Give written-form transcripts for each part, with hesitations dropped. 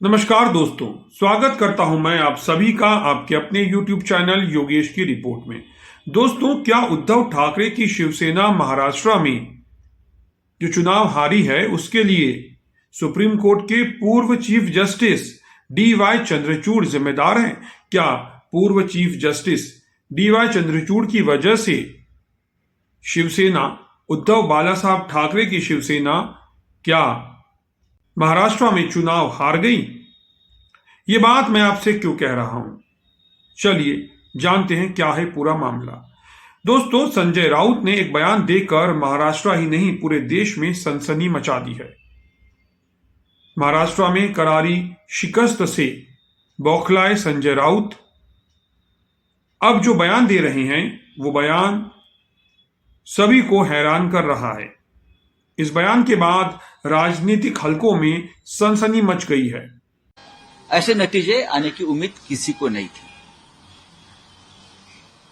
नमस्कार दोस्तों, स्वागत करता हूं मैं आप सभी का आपके अपने YouTube चैनल योगेश की रिपोर्ट में। दोस्तों, क्या उद्धव ठाकरे की शिवसेना महाराष्ट्र में जो चुनाव हारी है उसके लिए सुप्रीम कोर्ट के पूर्व चीफ जस्टिस DY चंद्रचूड़ जिम्मेदार हैं? क्या पूर्व चीफ जस्टिस DY चंद्रचूड़ की वजह से शिवसेना, उद्धव बाला साहब ठाकरे की शिवसेना क्या महाराष्ट्र में चुनाव हार गई? ये बात मैं आपसे क्यों कह रहा हूं, चलिए जानते हैं क्या है पूरा मामला। दोस्तों, संजय राउत ने एक बयान देकर महाराष्ट्र ही नहीं पूरे देश में सनसनी मचा दी है। महाराष्ट्र में करारी शिकस्त से बौखलाए संजय राउत अब जो बयान दे रहे हैं वो बयान सभी को हैरान कर रहा है। इस बयान के बाद राजनीतिक हलकों में सनसनी मच गई है। ऐसे नतीजे आने की उम्मीद किसी को नहीं थी,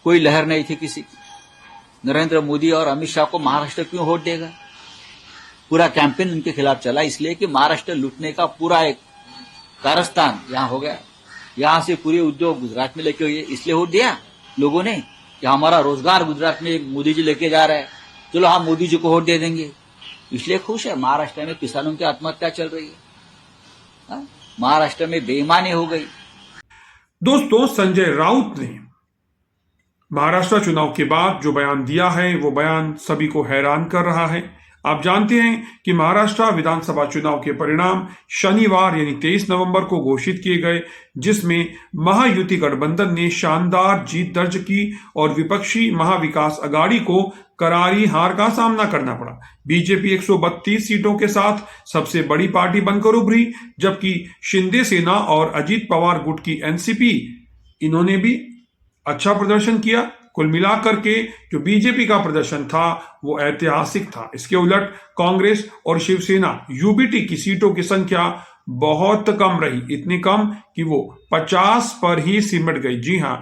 कोई लहर नहीं थी किसी की। नरेंद्र मोदी और अमित शाह को महाराष्ट्र क्यों वोट देगा? पूरा कैंपेन उनके खिलाफ चला इसलिए कि महाराष्ट्र लूटने का पूरा एक कारस्तान यहां हो गया। यहां से पूरे उद्योग गुजरात में लेके हुए, इसलिए वोट दिया लोगों ने कि हमारा रोजगार गुजरात में मोदी जी लेके जा रहे हैं, चलो हम मोदी जी को वोट दे देंगे। इसलिए खुश है। महाराष्ट्र में किसानों की आत्महत्या चल रही है, महाराष्ट्र में बेईमानी हो गई। दोस्तों, संजय राउत ने महाराष्ट्र चुनाव के बाद जो बयान दिया है वो बयान सभी को हैरान कर रहा है। आप जानते हैं कि महाराष्ट्र विधानसभा चुनाव के परिणाम शनिवार यानी 23 नवंबर को घोषित किए गए, जिसमें महायुति गठबंधन ने शानदार जीत दर्ज की और विपक्षी महाविकास अघाड़ी को करारी हार का सामना करना पड़ा। बीजेपी 132 सीटों के साथ सबसे बड़ी पार्टी बनकर उभरी, जबकि शिंदे सेना और अजीत पवार गुट की एनसीपी इन्होंने भी अच्छा प्रदर्शन किया। कुल मिलाकर के जो बीजेपी का प्रदर्शन था वो ऐतिहासिक था। इसके उलट कांग्रेस और शिवसेना यूबीटी की सीटों की संख्या बहुत कम रही, इतनी कम कि वो 50 पर ही सिमट गई। जी हां,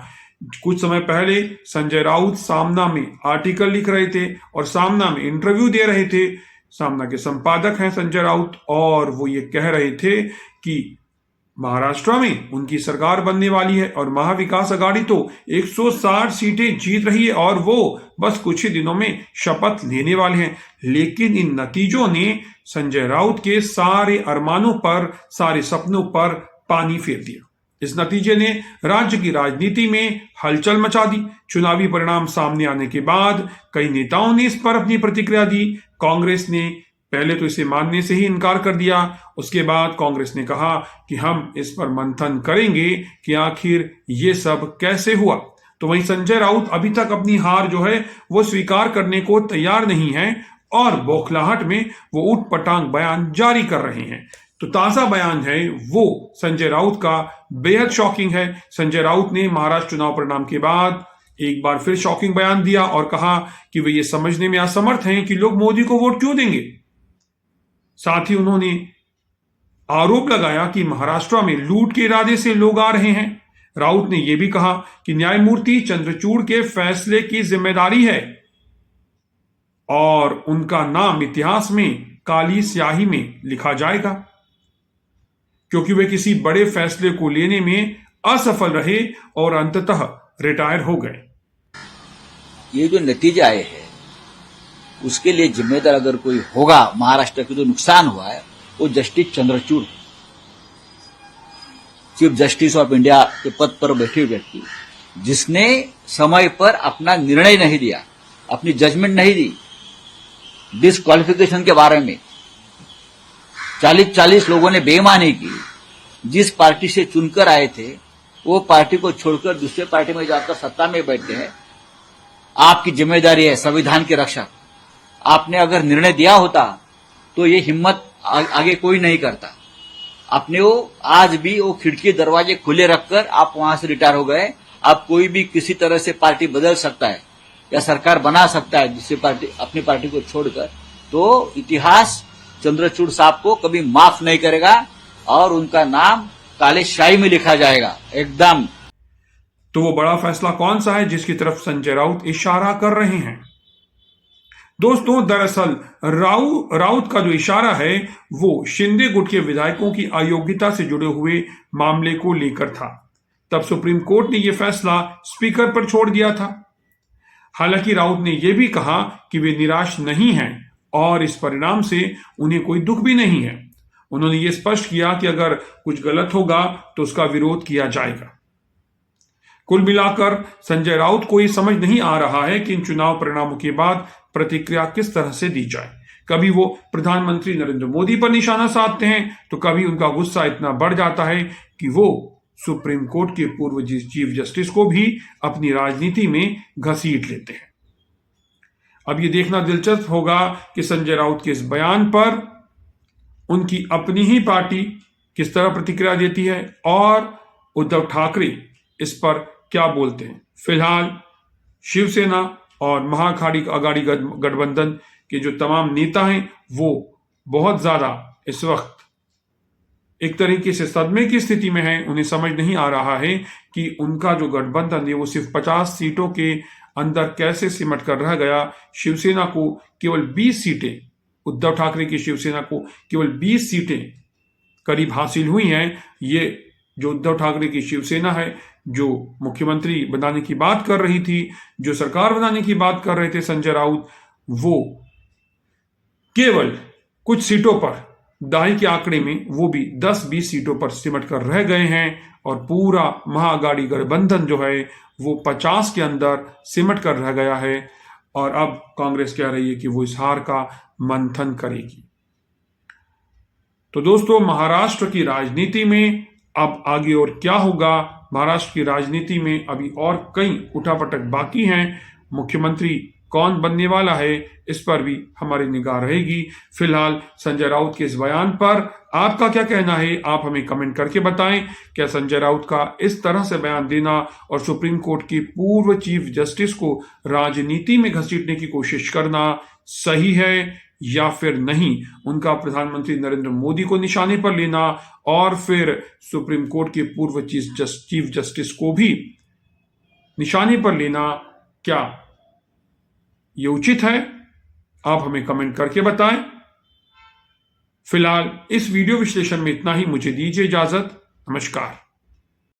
कुछ समय पहले संजय राउत सामना में आर्टिकल लिख रहे थे और सामना में इंटरव्यू दे रहे थे। सामना के संपादक हैं संजय राउत, और वो ये कह रहे थे कि महाराष्ट्र में उनकी सरकार बनने वाली है और महाविकास अघाड़ी तो 160 सीटें जीत रही है और वो बस कुछ ही दिनों में शपथ लेने वाले हैं। लेकिन इन नतीजों ने संजय राउत के सारे अरमानों पर, सारे सपनों पर पानी फेर दिया। इस नतीजे ने राज्य की राजनीति में हलचल मचा दी। चुनावी परिणाम सामने आने के बाद कई नेताओं ने इस पर अपनी प्रतिक्रिया दी। कांग्रेस ने पहले तो इसे मानने से ही इनकार कर दिया, उसके बाद कांग्रेस ने कहा कि हम इस पर मंथन करेंगे कि आखिर ये सब कैसे हुआ। तो वहीं संजय राउत अभी तक अपनी हार जो है वो स्वीकार करने को तैयार नहीं है और बौखलाहट में वो ऊटपटांग बयान जारी कर रहे हैं। तो ताजा बयान है वो संजय राउत का बेहद शॉकिंग है। संजय राउत ने महाराष्ट्र चुनाव परिणाम के बाद एक बार फिर शॉकिंग बयान दिया और कहा कि वे ये समझने में असमर्थ हैं कि लोग मोदी को वोट क्यों देंगे। साथ ही उन्होंने आरोप लगाया कि महाराष्ट्र में लूट के इरादे से लोग आ रहे हैं। राउत ने यह भी कहा कि न्यायमूर्ति चंद्रचूड़ के फैसले की जिम्मेदारी है और उनका नाम इतिहास में काली स्याही में लिखा जाएगा, क्योंकि वे किसी बड़े फैसले को लेने में असफल रहे और अंततः रिटायर हो गए। ये जो नतीजे आए हैं उसके लिए जिम्मेदार अगर कोई होगा, महाराष्ट्र का जो नुकसान हुआ है वो justice Chandrachud, chief justice of India के पद पर बैठे व्यक्ति, जिसने समय पर अपना निर्णय नहीं दिया, अपनी जजमेंट नहीं दी डिस्क्वालिफिकेशन के बारे में। 40 लोगों ने बेईमानी की। जिस पार्टी से चुनकर आए थे वो पार्टी को छोड़कर दूसरे पार्टी में जाकर सत्ता में बैठे हैं। आपकी जिम्मेदारी है संविधान की रक्षा। आपने अगर निर्णय दिया होता तो ये हिम्मत आगे कोई नहीं करता। आपने वो आज भी वो खिड़की दरवाजे खुले रखकर आप वहां से रिटायर हो गए। अब कोई भी किसी तरह से पार्टी बदल सकता है या सरकार बना सकता है जिससे पार्टी अपनी पार्टी को छोड़कर, तो इतिहास चंद्रचूड़ साहब को कभी माफ नहीं करेगा और उनका नाम काले शाही में लिखा जाएगा एकदम। तो वो बड़ा फैसला कौन सा है जिसकी तरफ संजय राउत इशारा कर रहे हैं? दोस्तों, दरअसल राउत का जो इशारा है वो शिंदे गुट के विधायकों की अयोग्यता से जुड़े हुए मामले को लेकर था। तब सुप्रीम कोर्ट ने यह फैसला स्पीकर पर छोड़ दिया था। हालांकि राउत ने यह भी कहा कि वे निराश नहीं हैं और इस परिणाम से उन्हें कोई दुख भी नहीं है। उन्होंने यह स्पष्ट किया कि अगर कुछ गलत होगा तो उसका विरोध किया जाएगा। कुल मिलाकर संजय राउत को यह समझ नहीं आ रहा है कि इन चुनाव परिणामों के बाद प्रतिक्रिया किस तरह से दी जाए। कभी वो प्रधानमंत्री नरेंद्र मोदी पर निशाना साधते हैं तो कभी उनका गुस्सा इतना बढ़ जाता है कि वो सुप्रीम कोर्ट के पूर्व चीफ जस्टिस को भी अपनी राजनीति में घसीट लेते हैं। अब ये देखना दिलचस्प होगा कि संजय राउत के इस बयान पर उनकी अपनी ही पार्टी किस तरह प्रतिक्रिया देती है और उद्धव ठाकरे इस पर क्या बोलते हैं। फिलहाल शिवसेना और महाअघाड़ी गठबंधन के जो तमाम नेता हैं वो बहुत ज्यादा इस वक्त एक तरीके से सदमे की स्थिति में है। उन्हें समझ नहीं आ रहा है कि उनका जो गठबंधन है वो सिर्फ 50 सीटों के अंदर कैसे सिमट कर रह गया। शिवसेना को केवल 20 सीटें, उद्धव ठाकरे की शिवसेना को केवल 20 सीटें करीब हासिल हुई हैं। ये जो उद्धव ठाकरे की शिवसेना है, जो मुख्यमंत्री बनाने की बात कर रही थी, जो सरकार बनाने की बात कर रहे थे संजय राउत, वो केवल कुछ सीटों पर, दाई के आंकड़े में वो भी 10-20 सीटों पर सिमट कर रह गए हैं और पूरा महाअघाड़ी गठबंधन जो है वो 50 के अंदर सिमट कर रह गया है। और अब कांग्रेस कह रही है कि वो इस हार का मंथन करेगी। तो दोस्तों, महाराष्ट्र की राजनीति में अब आगे और क्या होगा, महाराष्ट्र की राजनीति में अभी और कई उठापटक बाकी हैं। मुख्यमंत्री कौन बनने वाला है इस पर भी हमारी निगाह रहेगी। फिलहाल संजय राउत के इस बयान पर आपका क्या कहना है, आप हमें कमेंट करके बताएं। क्या संजय राउत का इस तरह से बयान देना और सुप्रीम कोर्ट के पूर्व चीफ जस्टिस को राजनीति में घसीटने की कोशिश करना सही है या फिर नहीं? उनका प्रधानमंत्री नरेंद्र मोदी को निशाने पर लेना और फिर सुप्रीम कोर्ट के पूर्व चीफ जस्टिस को भी निशाने पर लेना, क्या ये उचित है? आप हमें कमेंट करके बताएं। फिलहाल इस वीडियो विश्लेषण में इतना ही। मुझे दीजिए इजाजत। नमस्कार।